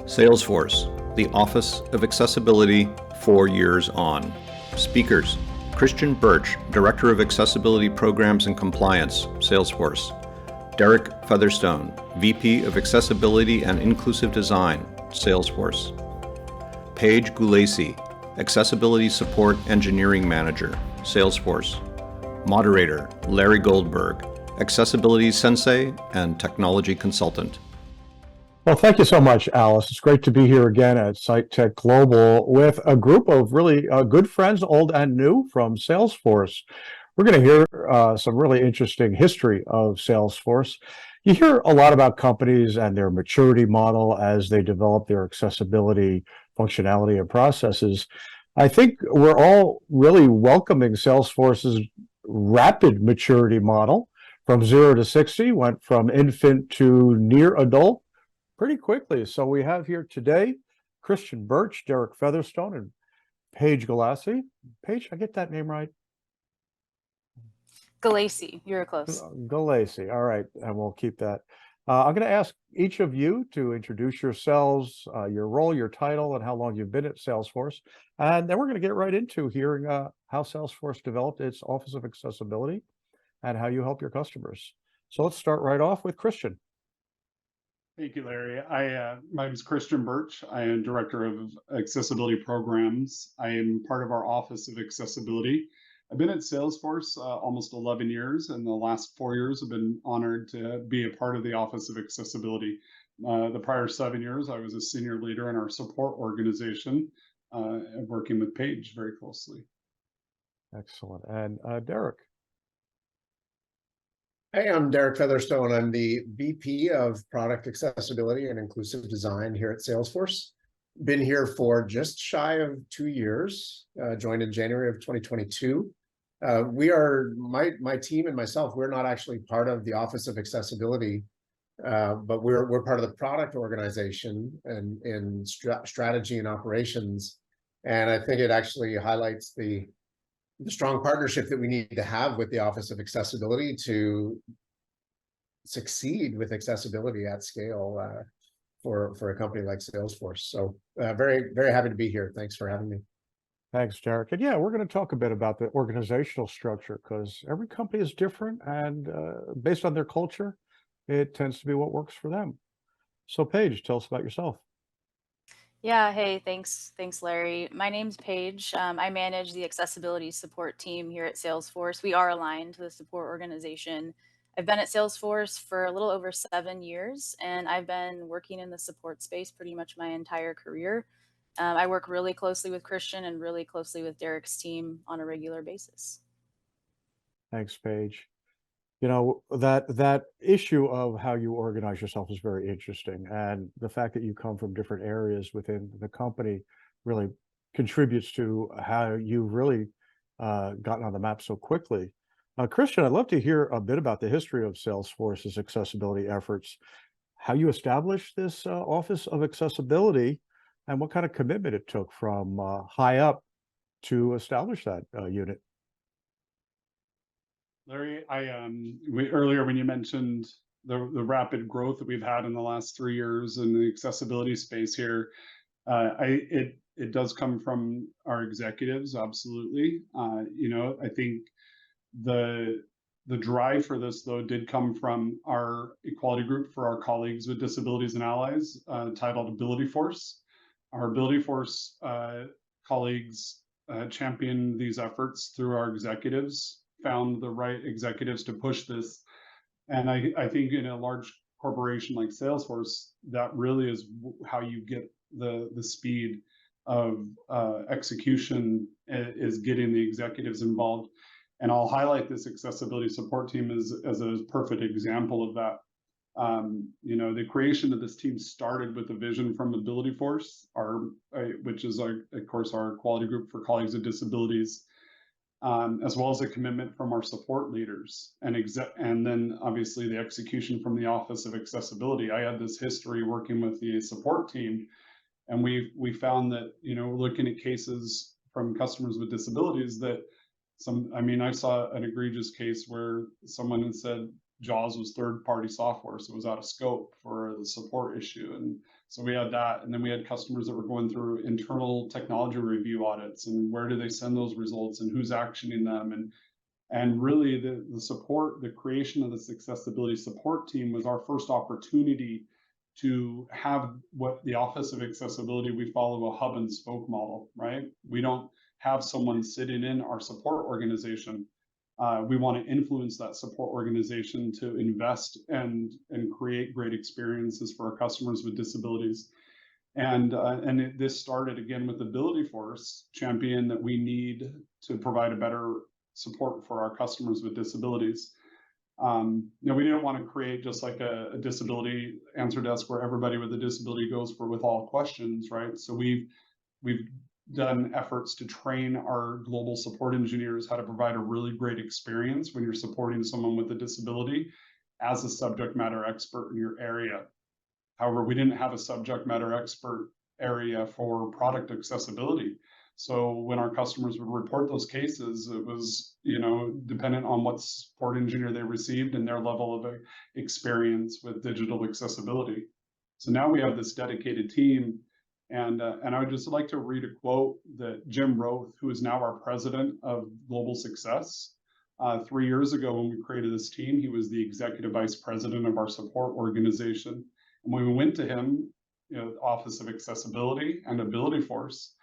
Salesforce, the Office of Accessibility 4 years on. Speakers: Christian Birch, Director of Accessibility Programs and Compliance, Salesforce. Derek Featherstone, VP of Accessibility and Inclusive Design, Salesforce. Paige Gulacy, Accessibility Support Engineering Manager, Salesforce. Moderator: Larry Goldberg, Accessibility Sensei and Technology Consultant. Well, thank you so much, Alice. It's great to be here again at Site Tech Global with a group of really good friends, old and new, from Salesforce. We're going to hear some really interesting history of Salesforce. You hear a lot about companies and their maturity model as they develop their accessibility functionality and processes. I think we're all really welcoming Salesforce's rapid maturity model. From 0 to 60, went from infant to near adult pretty quickly. So we have here today Christian Birch, Derek Featherstone, and Paige Gulacy. Paige, I get that name right? Gulacy, you're close. Gulacy, all right, and we'll keep that. I'm going to ask each of you to introduce yourselves, your role, your title, and how long you've been at Salesforce. And then we're going to get right into hearing how Salesforce developed its Office of Accessibility and how you help your customers. So let's start right off with Christian. Thank you, Larry. My name is Christian Birch. I am Director of Accessibility Programs. I am part of our Office of Accessibility. I've been at Salesforce almost 11 years, and the last 4 years I've been honored to be a part of the Office of Accessibility. The prior 7 years, I was a senior leader in our support organization, working with Paige very closely. Excellent. And Derek. Hey, I'm Derek Featherstone. I'm the VP of Product Accessibility and Inclusive Design here at Salesforce. Been here for just shy of 2 years, joined in January of 2022. My team and myself, we're not actually part of the Office of Accessibility, but we're part of the product organization and in strategy and operations. And I think it actually highlights the strong partnership that we need to have with the Office of Accessibility to succeed with accessibility at scale for a company like Salesforce. So very, very happy to be here. Thanks for having me. Thanks, Derek. And yeah, we're going to talk a bit about the organizational structure because every company is different and based on their culture, it tends to be what works for them. So Paige, tell us about yourself. Yeah, hey, thanks, Larry. My name's Paige. I manage the accessibility support team here at Salesforce. We are aligned to the support organization. I've been at Salesforce for a little over 7 years, and I've been working in the support space pretty much my entire career. I work really closely with Christian and really closely with Derek's team on a regular basis. Thanks, Paige. You know, that issue of how you organize yourself is very interesting. And the fact that you come from different areas within the company really contributes to how you've really gotten on the map so quickly. Christian, I'd love to hear a bit about the history of Salesforce's accessibility efforts, how you established this Office of Accessibility, and what kind of commitment it took from high up to establish that unit. Larry, earlier when you mentioned the rapid growth that we've had in the last 3 years in the accessibility space here, it does come from our executives, absolutely. I think the drive for this though did come from our equality group for our colleagues with disabilities and allies, titled Ability Force. Our Ability Force colleagues championed these efforts through our executives, found the right executives to push this. And I think in a large corporation like Salesforce, that really is how you get the speed of execution, is getting the executives involved. And I'll highlight this accessibility support team as a perfect example of that. The creation of this team started with a vision from Ability Force, which is of course our quality group for colleagues with disabilities, as well as a commitment from our support leaders, and then obviously the execution from the Office of Accessibility. I had this history working with the support team, and we found that looking at cases from customers with disabilities that I saw an egregious case where someone had said JAWS was third-party software, so it was out of scope for the support issue. And so we had that, and then we had customers that were going through internal technology review audits, and where do they send those results, and who's actioning them, and really the support, the creation of this accessibility support team was our first opportunity to have what the Office of Accessibility, we follow a hub and spoke model, right? We don't have someone sitting in our support organization. We want to influence that support organization to invest and create great experiences for our customers with disabilities. This started again with Ability Force champion that we need to provide a better support for our customers with disabilities. We didn't want to create just like a disability answer desk where everybody with a disability goes with all questions, right? So we've done efforts to train our global support engineers how to provide a really great experience when you're supporting someone with a disability as a subject matter expert in your area. However, we didn't have a subject matter expert area for product accessibility. So when our customers would report those cases, it was, dependent on what support engineer they received and their level of experience with digital accessibility. So now we have this dedicated team. And I would just like to read a quote that Jim Roth, who is now our president of Global Success, 3 years ago when we created this team, he was the executive vice president of our support organization. And when we went to him, Office of Accessibility and Ability Force,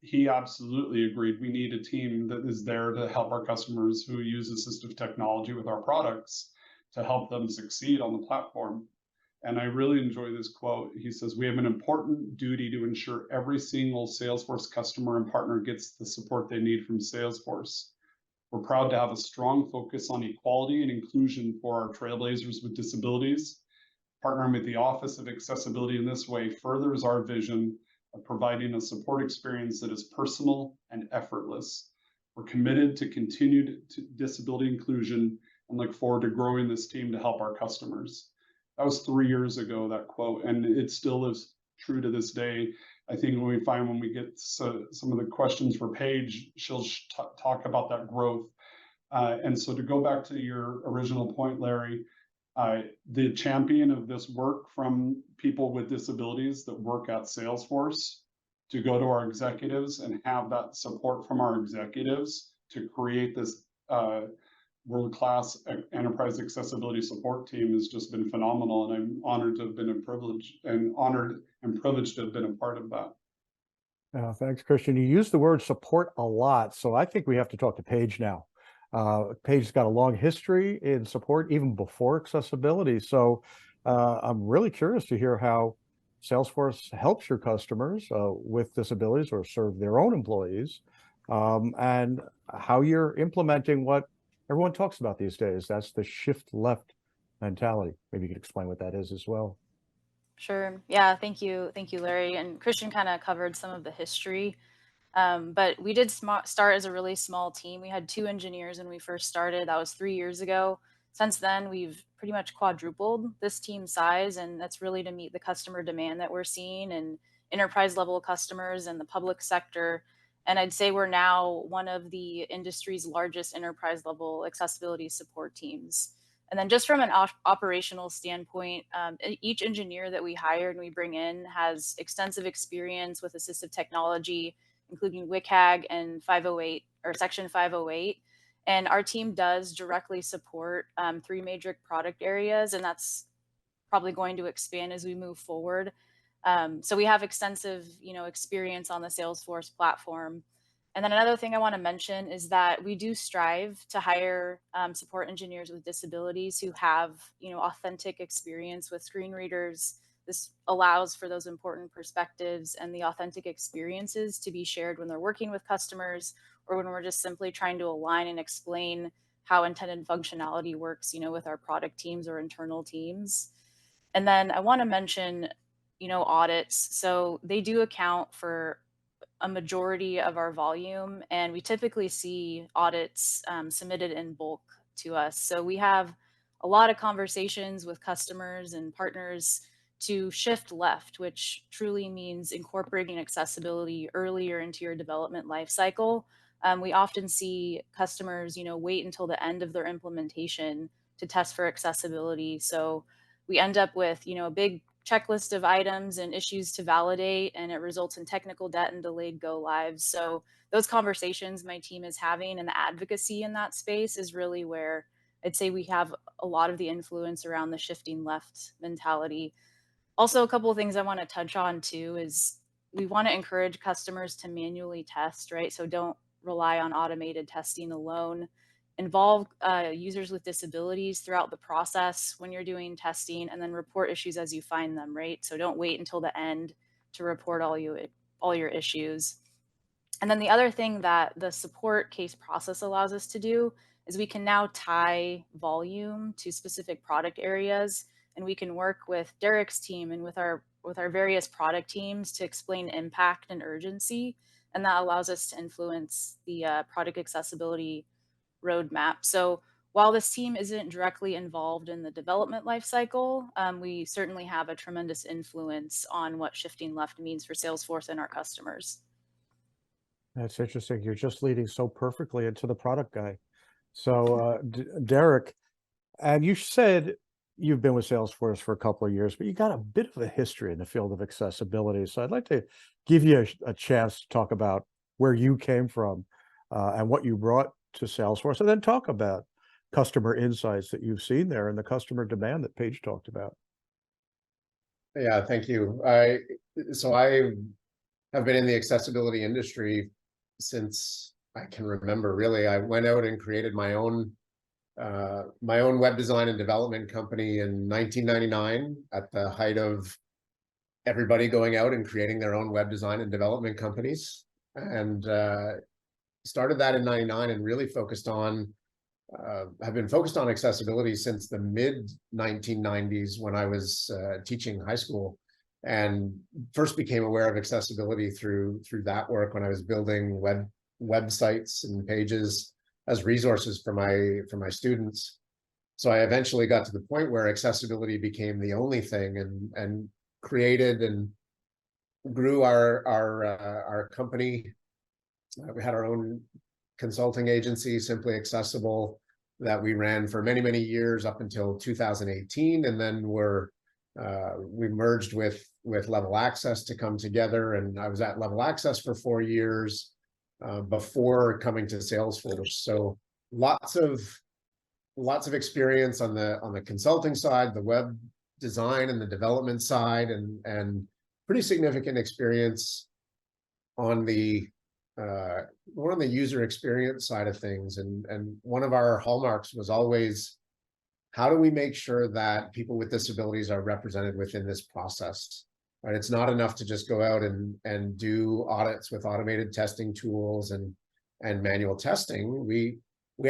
he absolutely agreed we need a team that is there to help our customers who use assistive technology with our products to help them succeed on the platform. And I really enjoy this quote. He says, "We have an important duty to ensure every single Salesforce customer and partner gets the support they need from Salesforce. We're proud to have a strong focus on equality and inclusion for our trailblazers with disabilities. Partnering with the Office of Accessibility in this way furthers our vision of providing a support experience that is personal and effortless. We're committed to continued disability inclusion and look forward to growing this team to help our customers." That was 3 years ago, that quote, and it still is true to this day. I think when we get some of the questions for Paige, she'll talk about that growth. And so to go back to your original point, Larry, the champion of this work from people with disabilities that work at Salesforce to go to our executives and have that support from our executives to create this world-class enterprise accessibility support team has just been phenomenal, and I'm honored to have been privileged to have been a part of that. Thanks, Christian. You use the word support a lot, so I think we have to talk to Paige now. Paige's got a long history in support even before accessibility. So I'm really curious to hear how Salesforce helps your customers with disabilities or serve their own employees, and how you're implementing what everyone talks about these days. That's the shift left mentality. Maybe you could explain what that is as well. Sure. Yeah, thank you. Thank you, Larry. And Christian kind of covered some of the history. But we did start as a really small team. We had 2 engineers when we first started. That was 3 years ago. Since then, we've pretty much quadrupled this team size, and that's really to meet the customer demand that we're seeing in enterprise level customers and the public sector. And I'd say we're now one of the industry's largest enterprise level accessibility support teams. And then just from an operational standpoint, each engineer that we hire and we bring in has extensive experience with assistive technology, including WCAG and 508 or Section 508. And our team does directly support 3 major product areas, and that's probably going to expand as we move forward. So we have extensive, experience on the Salesforce platform. And then another thing I want to mention is that we do strive to hire support engineers with disabilities who have, authentic experience with screen readers. This allows for those important perspectives and the authentic experiences to be shared when they're working with customers or when we're just simply trying to align and explain how intended functionality works, with our product teams or internal teams. And then I want to mention, audits. So they do account for a majority of our volume, and we typically see audits submitted in bulk to us. So we have a lot of conversations with customers and partners to shift left, which truly means incorporating accessibility earlier into your development lifecycle. We often see customers, wait until the end of their implementation to test for accessibility. So we end up with, a big checklist of items and issues to validate, and it results in technical debt and delayed go lives. So those conversations my team is having and the advocacy in that space is really where I'd say we have a lot of the influence around the shifting left mentality. Also, a couple of things I want to touch on too is we want to encourage customers to manually test, right? So don't rely on automated testing alone. Involve users with disabilities throughout the process when you're doing testing, and then report issues as you find them, right? So don't wait until the end to report all your issues. And then the other thing that the support case process allows us to do is we can now tie volume to specific product areas, and we can work with Derek's team and with our various product teams to explain impact and urgency, and that allows us to influence the product accessibility roadmap. So while this team isn't directly involved in the development lifecycle, we certainly have a tremendous influence on what shifting left means for Salesforce and our customers. That's interesting. You're just leading so perfectly into the product guy. So, Derek, and you said you've been with Salesforce for a couple of years, but you got a bit of a history in the field of accessibility. So I'd like to give you a chance to talk about where you came from and what you brought to Salesforce, and then talk about customer insights that you've seen there and the customer demand that Paige talked about. Yeah, thank you. So I have been in the accessibility industry since I can remember, really. I went out and created my own web design and development company in 1999 at the height of everybody going out and creating their own web design and development companies, and started that in 99 and really have been focused on accessibility since the mid 1990s when I was teaching high school, and first became aware of accessibility through that work when I was building websites and pages as resources for my students. So I eventually got to the point where accessibility became the only thing, and created and grew our company. We had our own consulting agency, Simply Accessible, that we ran for many, many years up until 2018, and then we merged with Level Access to come together, and I was at Level Access for 4 years before coming to Salesforce. So lots of experience on the consulting side, the web design and the development side, and pretty significant experience on the user experience side of things. And one of our hallmarks was always, how do we make sure that people with disabilities are represented within this process? Right? It's not enough to just go out and do audits with automated testing tools and manual testing. We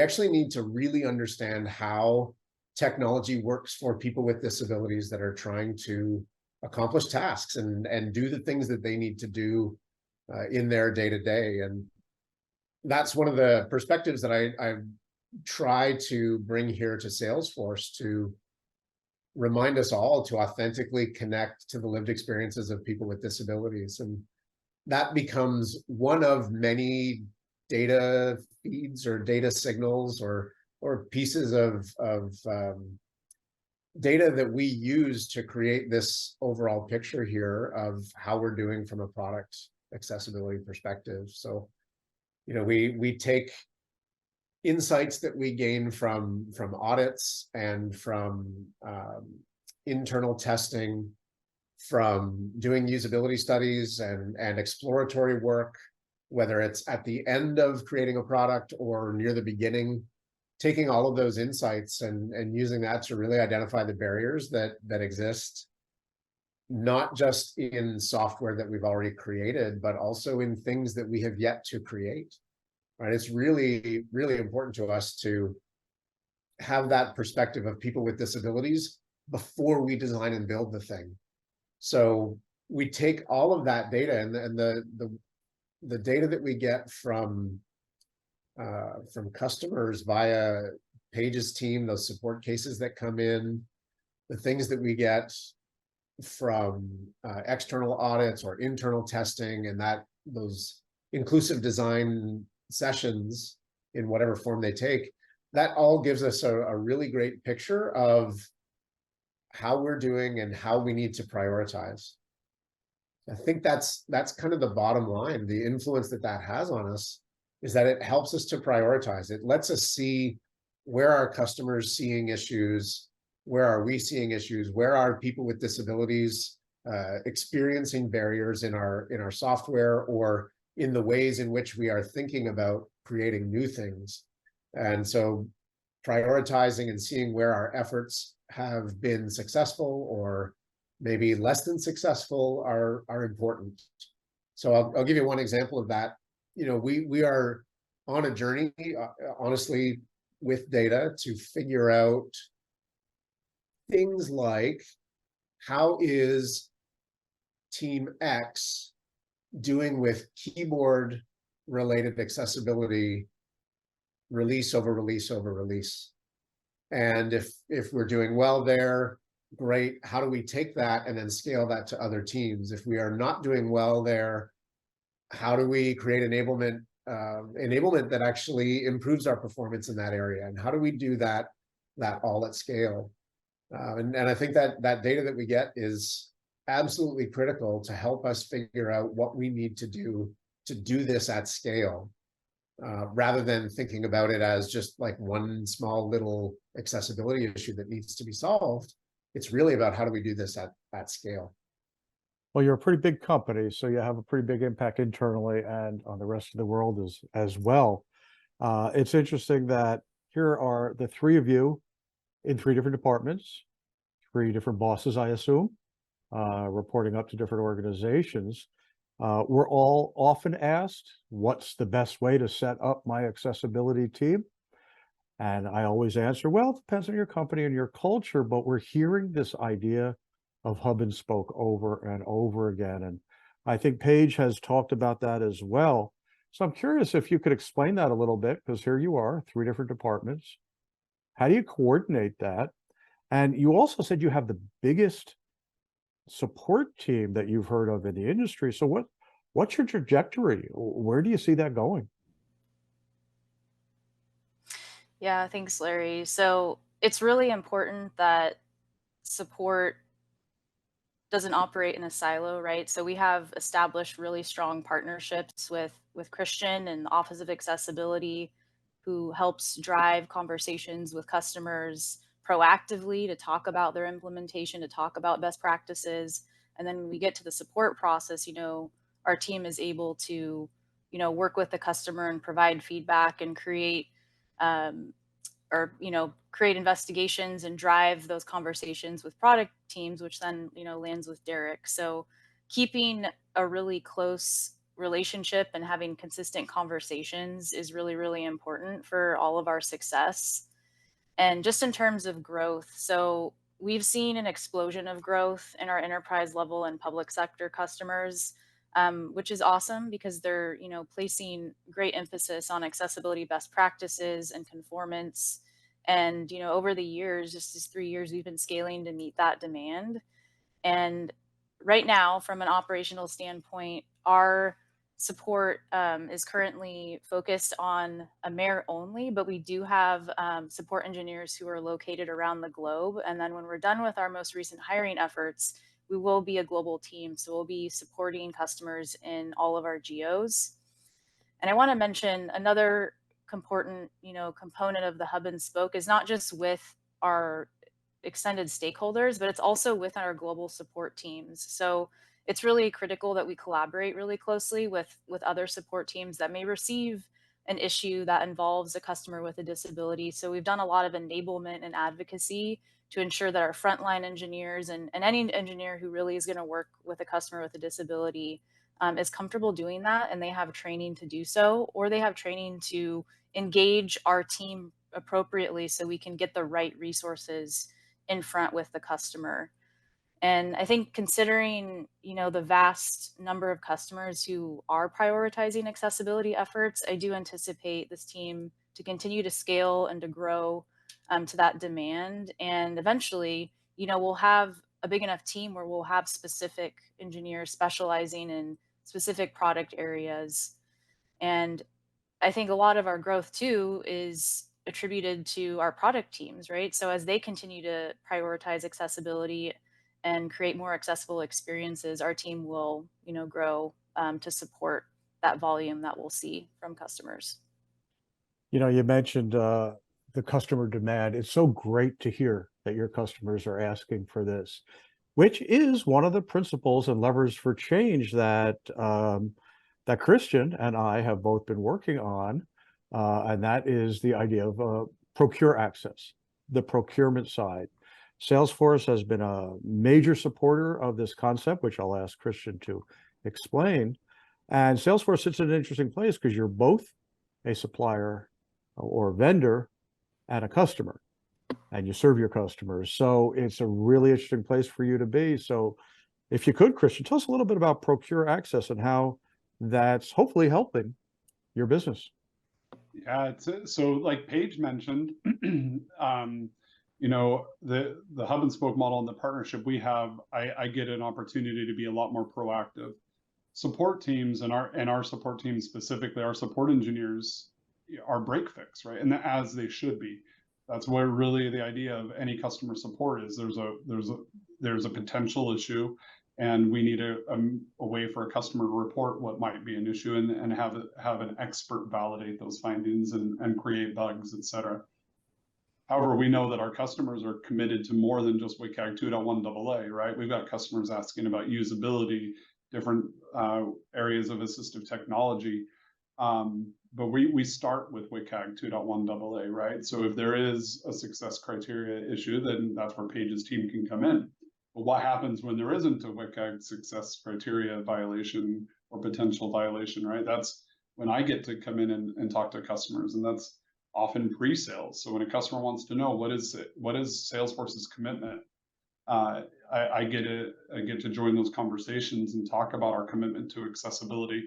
actually need to really understand how technology works for people with disabilities that are trying to accomplish tasks and do the things that they need to do in their day-to-day. And that's one of the perspectives that I try to bring here to Salesforce, to remind us all to authentically connect to the lived experiences of people with disabilities. And that becomes one of many data feeds or data signals or pieces of data that we use to create this overall picture here of how we're doing from a product accessibility perspective. So, we take insights that we gain from audits and from internal testing, from doing usability studies and exploratory work, whether it's at the end of creating a product or near the beginning, taking all of those insights and using that to really identify the barriers that exist, not just in software that we've already created, but also in things that we have yet to create. Right? It's really, really important to us to have that perspective of people with disabilities before we design and build the thing. So we take all of that data and the data that we get from customers via Paige's team, those support cases that come in, the things that we get from external audits or internal testing, and those inclusive design sessions in whatever form they take, that all gives us a really great picture of how we're doing and how we need to prioritize. I think that's kind of the bottom line. The influence that that has on us is that it helps us to prioritize. It lets us see where are customers seeing issues, where are we seeing issues, where are people with disabilities experiencing barriers in our software or in the ways in which we are thinking about creating new things. And so prioritizing and seeing where our efforts have been successful or maybe less than successful are important. So I'll give you one example of that. You know, we are on a journey, honestly, with data to figure out things like how is Team X doing with keyboard related accessibility release over release over release. And if we're doing well there, great. How do we take that and then scale that to other teams? If we are not doing well there, how do we create enablement that actually improves our performance in that area? And how do we do that all at scale? And I think that data that we get is absolutely critical to help us figure out what we need to do this at scale, rather than thinking about it as just like one small little accessibility issue that needs to be solved. It's really about how do we do this at scale. Well, you're a pretty big company, so you have a pretty big impact internally and on the rest of the world as well. It's interesting that here are the three of you in three different departments, three different bosses, I assume, reporting up to different organizations. We're all often asked, what's the best way to set up my accessibility team? And I always answer, well, it depends on your company and your culture, but we're hearing this idea of hub and spoke over and over again. And I think Paige has talked about that as well. So I'm curious if you could explain that a little bit, because here you are, three different departments. How do you coordinate that? And you also said you have the biggest support team that you've heard of in the industry. So what's your trajectory? Where do you see that going? Yeah, thanks, Larry. So it's really important that support doesn't operate in a silo, right? So we have established really strong partnerships with Christian and the Office of Accessibility, who helps drive conversations with customers proactively to talk about their implementation, to talk about best practices. And then when we get to the support process, our team is able to, work with the customer and provide feedback and create um, create investigations and drive those conversations with product teams, which then lands with Derek. So keeping a really close relationship and having consistent conversations is really, really important for all of our success. And just in terms of growth, so we've seen an explosion of growth in our enterprise level and public sector customers, which is awesome because they're placing great emphasis on accessibility best practices and conformance. And over the years, just these 3 years, we've been scaling to meet that demand. And right now, from an operational standpoint, our support is currently focused on AMER only, but we do have support engineers who are located around the globe. And then when we're done with our most recent hiring efforts, we will be a global team. So we'll be supporting customers in all of our geos. And I want to mention another important, component of the hub and spoke is not just with our extended stakeholders, but it's also with our global support teams. So it's really critical that we collaborate really closely with other support teams that may receive an issue that involves a customer with a disability. So we've done a lot of enablement and advocacy to ensure that our frontline engineers and any engineer who really is going to work with a customer with a disability is comfortable doing that, and they have training to do so, or they have training to engage our team appropriately so we can get the right resources in front with the customer. And I think considering, the vast number of customers who are prioritizing accessibility efforts, I do anticipate this team to continue to scale and to grow to that demand. And eventually, we'll have a big enough team where we'll have specific engineers specializing in specific product areas. And I think a lot of our growth too is attributed to our product teams, right? So as they continue to prioritize accessibility and create more accessible experiences, our team will, grow to support that volume that we'll see from customers. You mentioned the customer demand. It's so great to hear that your customers are asking for this, which is one of the principles and levers for change that that Christian and I have both been working on, and that is the idea of procure access, the procurement side. Salesforce has been a major supporter of this concept, which I'll ask Christian to explain. And Salesforce sits in an interesting place because you're both a supplier or vendor and a customer, and you serve your customers. So it's a really interesting place for you to be. So if you could, Christian, tell us a little bit about Procure Access and how that's hopefully helping your business. Yeah, so like Paige mentioned, the hub and spoke model and the partnership we have, I get an opportunity to be a lot more proactive. Support teams and our support teams specifically, our support engineers are break fix, right? And as they should be. That's where really the idea of any customer support is. There's a potential issue, and we need a way for a customer to report what might be an issue and have an expert validate those findings and create bugs, etc. However, we know that our customers are committed to more than just WCAG 2.1 AA, right? We've got customers asking about usability, different areas of assistive technology. But we start with WCAG 2.1 AA, right? So if there is a success criteria issue, then that's where Paige's team can come in. But what happens when there isn't a WCAG success criteria violation or potential violation, right? That's when I get to come in and talk to customers, and that's often pre-sales. So when a customer wants to know what is Salesforce's commitment, I get to join those conversations and talk about our commitment to accessibility.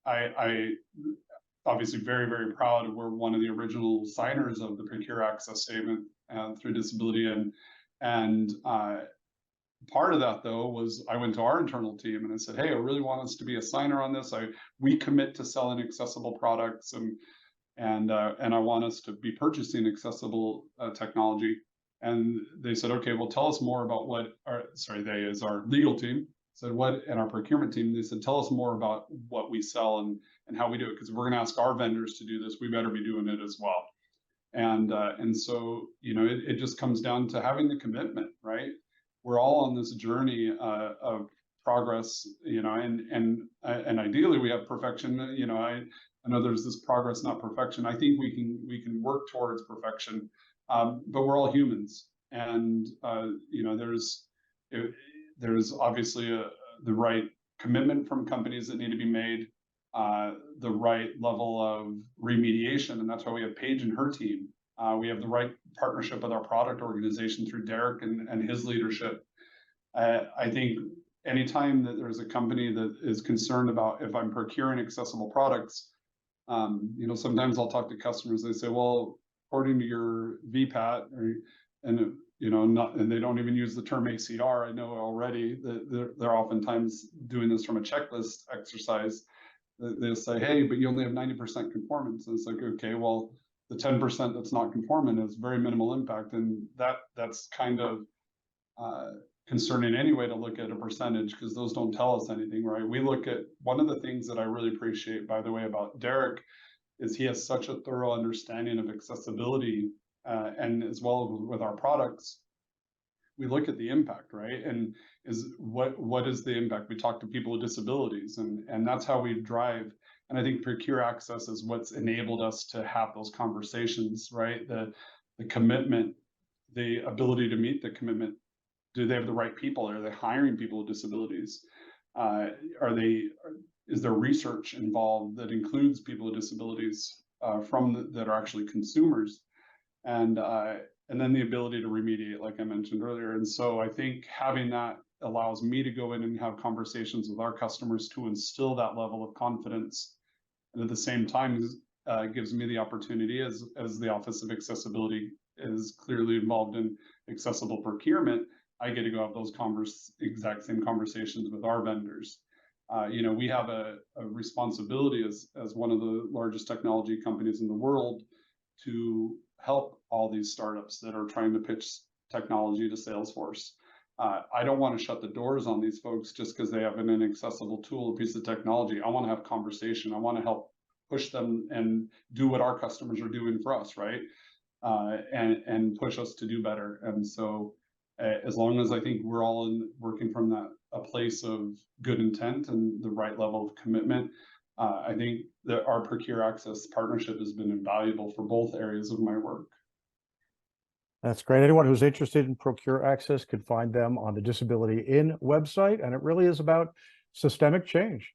I obviously very, very proud. We're one of the original signers of the Procure Access Statement through disability, and part of that though was I went to our internal team and I said, hey, I really want us to be a signer on this. We commit to selling accessible products, and I want us to be purchasing accessible technology. And they said, okay, well, tell us more about they is our legal team said and our procurement team, they said, tell us more about what we sell and how we do it. Because if we're going to ask our vendors to do this, we better be doing it as well. And so, it just comes down to having the commitment, right? We're all on this journey of progress, and ideally we have perfection. I know there's this progress, not perfection. I think we can work towards perfection, but we're all humans, and there's obviously the right commitment from companies that need to be made, the right level of remediation, and that's why we have Paige and her team. We have the right partnership with our product organization through Derek and his leadership. I think anytime that there's a company that is concerned about if I'm procuring accessible products, sometimes I'll talk to customers. They say, well, according to your VPAT, and they don't even use the term ACR. I know already that they're oftentimes doing this from a checklist exercise. They'll say, hey, but you only have 90% conformance. And it's like, okay, well, the 10% that's not conformant is very minimal impact. And that's kind of concerning anyway to look at a percentage, because those don't tell us anything, right? We look at one of the things that I really appreciate, by the way, about Derek is he has such a thorough understanding of accessibility, and as well with our products, we look at the impact, right? And what is the impact? We talk to people with disabilities, and that's how we drive. And I think Procure Access is what's enabled us to have those conversations, right? The commitment, the ability to meet the commitment. Do they have the right people? Are they hiring people with disabilities? Is there research involved that includes people with disabilities that are actually consumers? And then the ability to remediate, like I mentioned earlier. And so I think having that allows me to go in and have conversations with our customers to instill that level of confidence. And at the same time, gives me the opportunity as the Office of Accessibility is clearly involved in accessible procurement. I get to go have those exact same conversations with our vendors. We have a responsibility as one of the largest technology companies in the world to help all these startups that are trying to pitch technology to Salesforce. I don't want to shut the doors on these folks just because they have an inaccessible tool, a piece of technology. I want to have conversation. I want to help push them and do what our customers are doing for us, right? And push us to do better. And so as long as I think we're all working from a place of good intent and the right level of commitment, I think that our Procure Access partnership has been invaluable for both areas of my work. That's great. Anyone who's interested in Procure Access can find them on the Disability In website, and it really is about systemic change.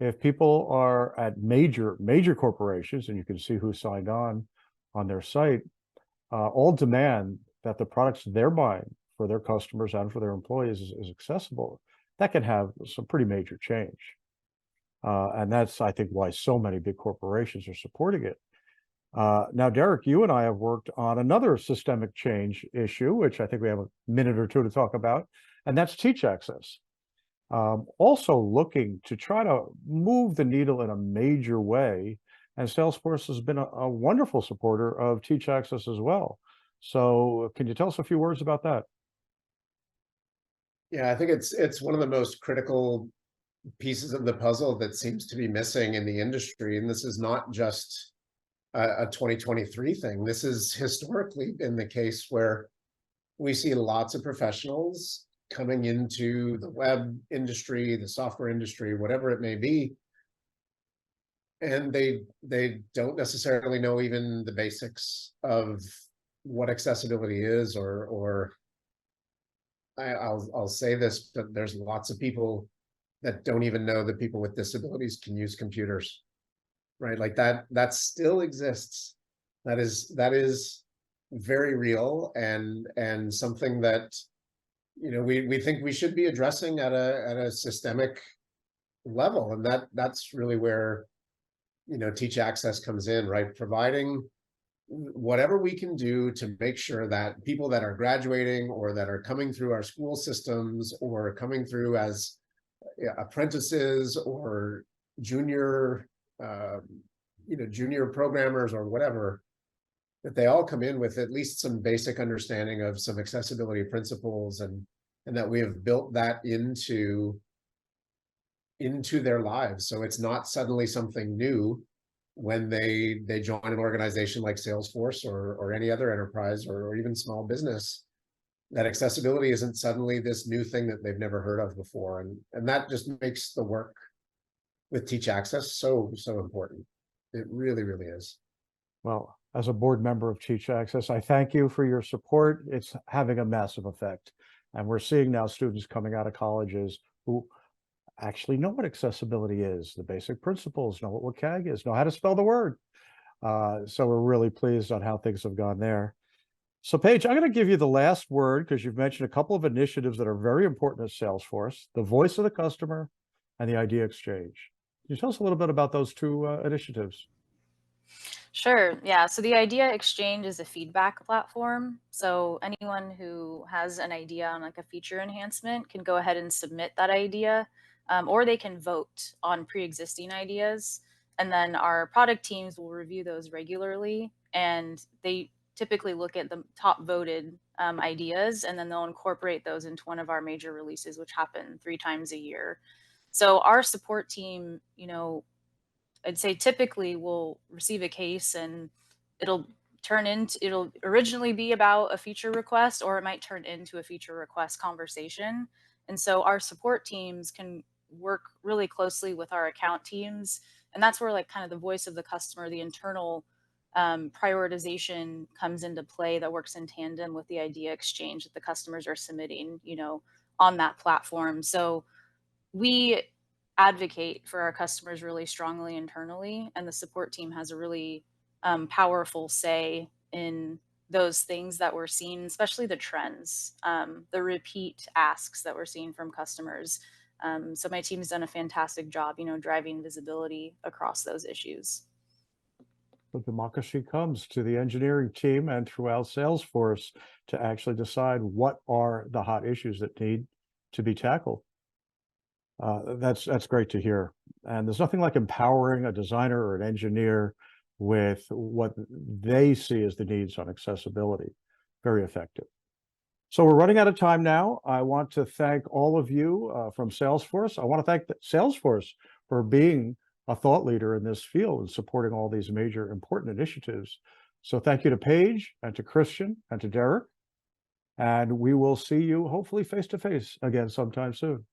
If people are at major corporations, and you can see who signed on their site, all demand that the products they're buying for their customers and for their employees is accessible, that can have some pretty major change. And that's, I think, why so many big corporations are supporting it. Now, Derek, you and I have worked on another systemic change issue, which I think we have a minute or two to talk about, and that's Teach Access. Also looking to try to move the needle in a major way, and Salesforce has been a wonderful supporter of Teach Access as well. So can you tell us a few words about that? Yeah, I think it's one of the most critical pieces of the puzzle that seems to be missing in the industry. And this is not just a 2023 thing. This has historically been the case where we see lots of professionals coming into the web industry, the software industry, whatever it may be, and they don't necessarily know even the basics of what accessibility is, or I'll say this, but there's lots of people that don't even know that people with disabilities can use computers, right? Like that still exists. That is very real, and something that, you know, we think we should be addressing at a systemic level. And that's really where, you know, Teach Access comes in, right? Providing whatever we can do to make sure that people that are graduating or that are coming through our school systems or coming through as apprentices or junior, junior programmers or whatever, that they all come in with at least some basic understanding of some accessibility principles, and that we have built that into their lives. So it's not suddenly something new when they join an organization like Salesforce or any other enterprise or even small business, that accessibility isn't suddenly this new thing that they've never heard of before. And that just makes the work with Teach Access so important. It really, really is. Well, as a board member of Teach Access, I thank you for your support. It's having a massive effect. And we're seeing now students coming out of colleges who actually know what accessibility is, the basic principles, know what WCAG is, know how to spell the word. So we're really pleased on how things have gone there. So Paige, I'm going to give you the last word because you've mentioned a couple of initiatives that are very important at Salesforce, the voice of the customer and the idea exchange. Can you tell us a little bit about those two initiatives? Sure. Yeah. So the Idea Exchange is a feedback platform. So anyone who has an idea on like a feature enhancement can go ahead and submit that idea, or they can vote on pre-existing ideas. And then our product teams will review those regularly, and they typically look at the top voted ideas, and then they'll incorporate those into one of our major releases, which happen 3 times a year. So our support team, I'd say typically we'll receive a case and it'll originally be about a feature request, or it might turn into a feature request conversation. And so our support teams can work really closely with our account teams. And that's where like kind of the voice of the customer, the internal prioritization comes into play, that works in tandem with the idea exchange that the customers are submitting, on that platform. So we advocate for our customers really strongly internally, and the support team has a really powerful say in those things that we're seeing, especially the trends, the repeat asks that we're seeing from customers. So my team's done a fantastic job, driving visibility across those issues. The democracy comes to the engineering team and throughout Salesforce to actually decide what are the hot issues that need to be tackled. That's great to hear. And there's nothing like empowering a designer or an engineer with what they see as the needs on accessibility. Very effective. So we're running out of time now. I want to thank all of you from Salesforce. I want to thank Salesforce for being a thought leader in this field and supporting all these major important initiatives. So thank you to Paige and to Christian and to Derek. And we will see you hopefully face to face again sometime soon.